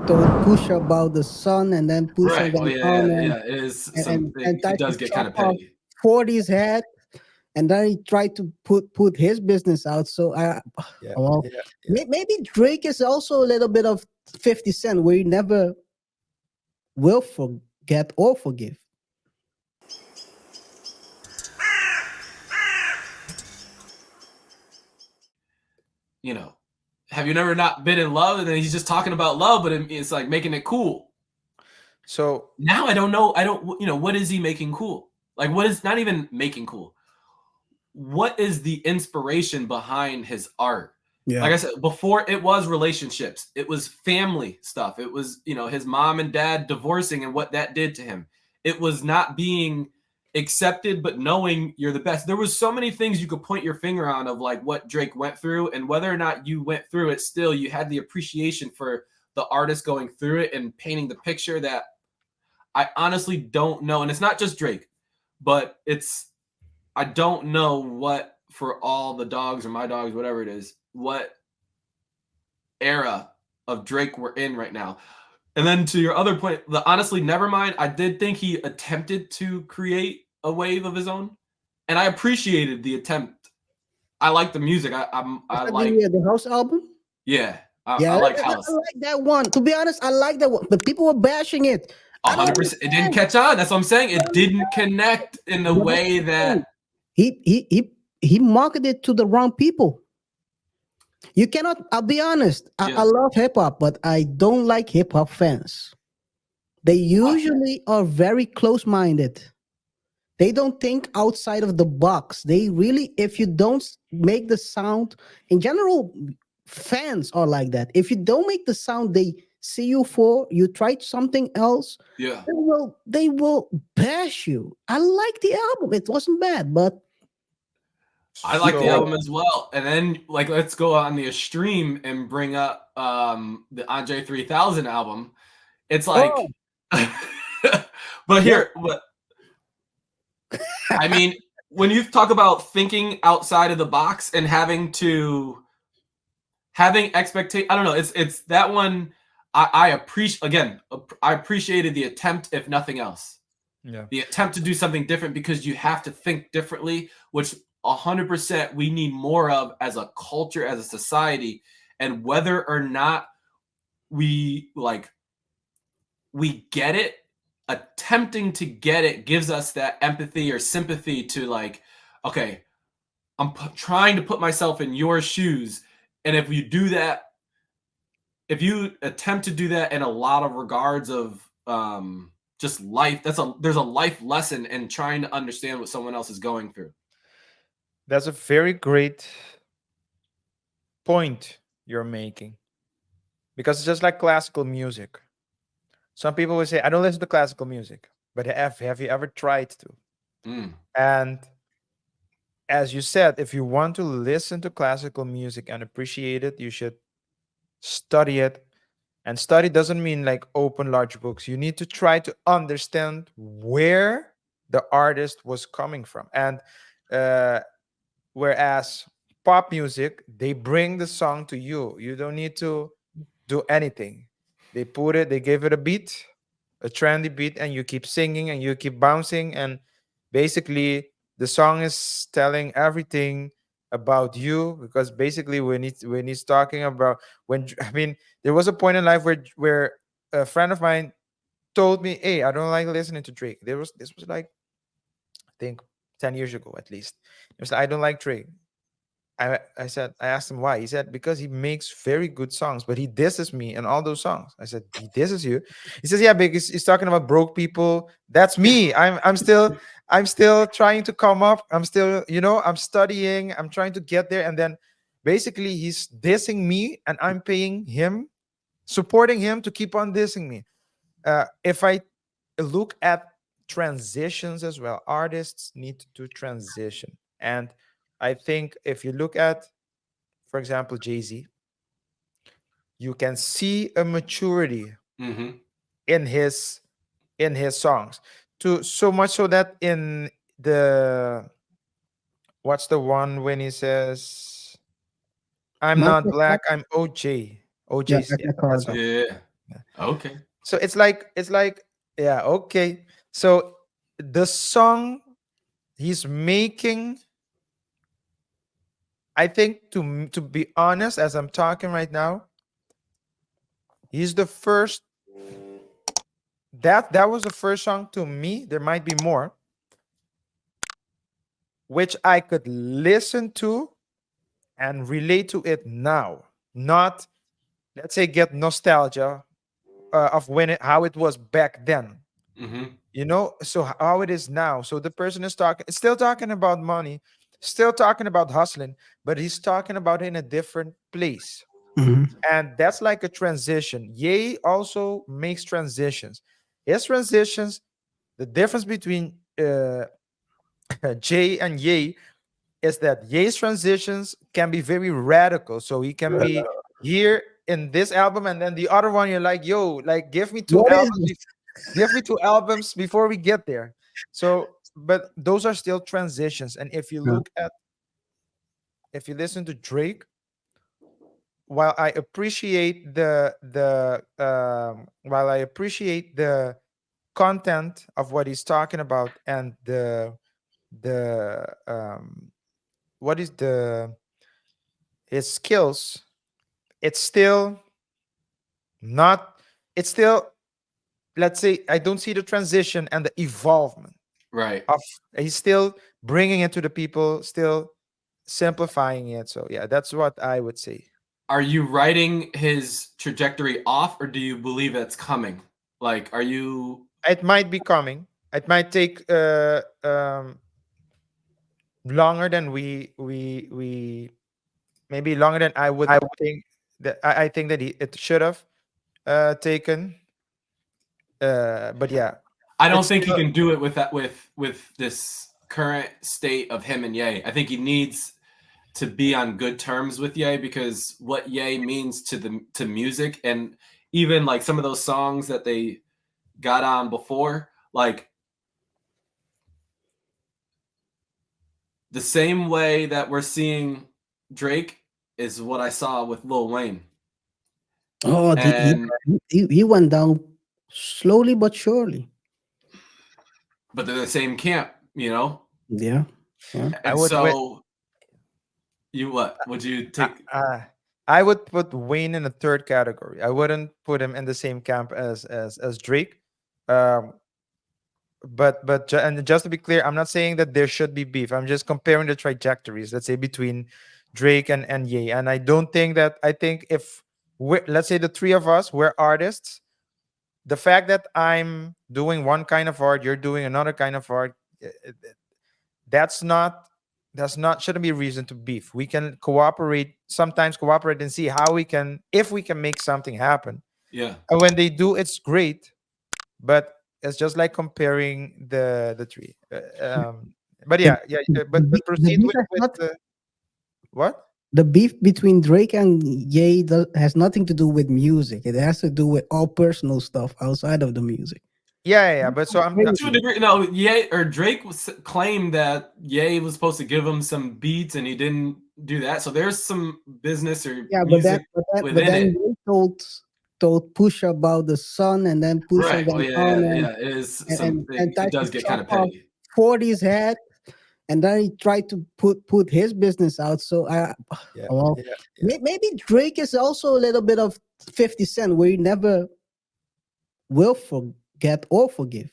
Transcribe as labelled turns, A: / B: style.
A: told Pusha about the sun, and then Pusha
B: Right. Well,
A: went
B: yeah,
A: on
B: yeah, yeah. It is something.
A: and
B: It
A: tried to
B: does get kind
A: chop
B: of
A: off
B: petty.
A: 40's head, and then he tried to put his business out. So I,
C: Yeah,
A: well,
C: yeah, yeah.
A: maybe Drake is also a little bit of 50 Cent, where he never will forget or forgive.
B: You know, have you never not been in love? And then he's just talking about love, but it's like making it cool.
C: So
B: Now I don't know. I don't. You know, what is he making cool? Like, what is not even making cool? What is the inspiration behind his art?
A: Yeah.
B: Like I said before, it was relationships, it was family stuff, it was, you know, his mom and dad divorcing and what that did to him. It was not being accepted, but knowing you're the best. There was so many things you could point your finger on of like what Drake went through, and whether or not you went through it, still you had the appreciation for the artist going through it and painting the picture that I honestly don't know. And it's not just Drake, but it's, I don't know what, for all the dogs or my dogs, whatever it is, what era of Drake we're in right now. And then to your other point, the honestly, never mind. I did think he attempted to create a wave of his own, and I appreciated the attempt. I like the music.
A: Is
B: I
A: that
B: like,
A: the House album?
B: yeah.
A: Yeah,
B: I like
A: I
B: house.
A: like that one. To be honest, I like that one, but people were bashing it. I don't
B: 100%. It didn't
A: understand.
B: catch on. That's what I'm saying. It didn't connect in the
A: But that's
B: way
A: the thing.
B: that.
A: He marketed to the wrong people. You cannot. I'll be honest. I
B: Yeah.
A: love hip hop, but I don't like hip hop fans. They usually are very close minded. They don't think outside of the box. They really, if you don't make the sound, in general, fans are like that. If you don't make the sound they see you for, you try something else,
B: Yeah.
A: they will bash you. I like the album. It wasn't bad, but
B: I
A: you
B: like the
C: so
A: can't.
B: album as well. And then like let's go on the extreme and bring up the Andre 3000 album. It's
A: Oh,
B: like but
A: yeah.
B: here, but I mean, when you talk about thinking outside of the box and having expectation, I don't know, it's that one. I appreciate, again, I appreciated the attempt, if nothing else.
C: yeah,
B: The attempt to do something different, because you have to think differently, which 100% we need more of as a culture, as a society. And whether or not we like we get it, attempting to get it gives us that empathy or sympathy to like, okay, I'm trying to put myself in your shoes. And if you do that, if you attempt to do that in a lot of regards of just life, there's a life lesson in trying to understand what someone else is going through.
C: that's a very great point you're making, because it's just like classical music. Some people will say, "I don't listen to classical music," but have you ever tried to?
B: Mm.
C: And as you said, if you want to listen to classical music and appreciate it, you should study it. And study doesn't mean like open large books. You need to try to understand where the artist was coming from. And uh, whereas pop music, they bring the song to you. You don't need to do anything. They give it a beat, a trendy beat, and you keep singing and you keep bouncing. And basically, the song is telling everything about you, because basically when he's talking about, I mean, there was a point in life where a friend of mine told me, "Hey, I don't like listening to Drake." This was like, I think, 10 years ago at least. It was like, I don't like Drake. I asked him why. He said, because he makes very good songs, but he disses me in all those songs. I said, he disses you? He says, yeah, because he's talking about broke people. That's me. I'm still trying to come up. I'm still, I'm studying. I'm trying to get there. And then basically he's dissing me and I'm paying him, supporting him to keep on dissing me. If I look at transitions as well, artists need to transition. And I think if you look at, for example, Jay-Z, you can see a maturity
B: Mm-hmm.
C: in his songs. To so much so that in the what's the one when he says, "I'm not black,
A: Mastercard.
C: I'm OJ."
A: Yeah,
C: OJ's, yeah,
A: Mastercard.
C: that's one.
B: Yeah. Okay.
C: So it's like yeah, okay. So the song he's making, I think, to be honest, as I'm talking right now, he's the first. That was the first song to me. There might be more, which I could listen to and relate to it now. Not, let's say, get nostalgia of how it was back then.
B: Mm-hmm.
C: So how it is now. So the person is still talking about money, still talking about hustling, but he's talking about it in a different place.
A: Mhm.
C: And that's like a transition. Ye also makes transitions. His transitions, the difference between Jay and Ye is that Ye's transitions can be very radical. So he can be here in this album, and then the other one you're like, yo, like give me two
A: What is
C: albums, give me two albums before we get there. So, but those are still transitions. And if you
A: Yeah.
C: if you listen to Drake, while I appreciate the content of what he's talking about, and the what is the his skills, it's still not it's still, let's say, I don't see the transition and the evolvement
B: Right.
C: of, he's still bringing it to the people, still simplifying it. So yeah, that's what I would say.
B: Are you writing his trajectory off, or do you believe it's coming? Like, are you?
C: It might be coming. It might take longer than we maybe longer than I would think, that I think that it should have taken. But yeah,
B: I don't
C: it's
B: think he
C: still,
B: can do it with that with this current state of him and Ye. I think he needs to be on good terms with Ye, because what Ye means to music, and even like some of those songs that they got on before, like the same way that we're seeing Drake is what I saw with Lil Wayne.
A: Oh,
B: And
A: he went down slowly but surely.
B: but they're the same camp, you know?
A: Yeah. Yeah.
C: I
B: And
C: would
B: so you what? Would you
C: I,
B: take
C: uh, I would put Wayne in a third category. I wouldn't put him in the same camp as Drake. Um, and just to be clear, I'm not saying that there should be beef. I'm just comparing the trajectories, let's say, between Drake and Ye. And I don't think that I think if let's say the three of us, we're artists, the fact that I'm doing one kind of art, you're doing another kind of art, that's not shouldn't be a reason to beef. We can sometimes cooperate and see how we can, if we can make something happen.
B: yeah.
C: And when they do, it's great. But it's just like comparing the three. But
A: The,
C: yeah, yeah.
A: the,
C: But
A: the
C: proceed
A: beef
C: with
A: has not
C: the what?
A: the beef between Drake and Ye has nothing to do with music. It has to do with all personal stuff outside of the music.
C: Yeah. But so I'm
B: To a degree, no, Ye or Drake claimed that Ye was supposed to give him some beats and he didn't do that. So there's some business or
A: Yeah,
B: music
A: but
B: within
A: then
B: it.
A: Ye told Pusha about the son, and then Pusha
B: Right. Oh
A: went on
B: yeah. It is
A: and
B: it
A: tried to
B: does get kind
A: chop
B: of
A: off
B: petty.
A: 40's head, and then he tried to put his business out. So
C: yeah,
A: well,
C: yeah, yeah.
A: maybe Drake is also a little bit of 50 Cent, where he never will forget or forgive.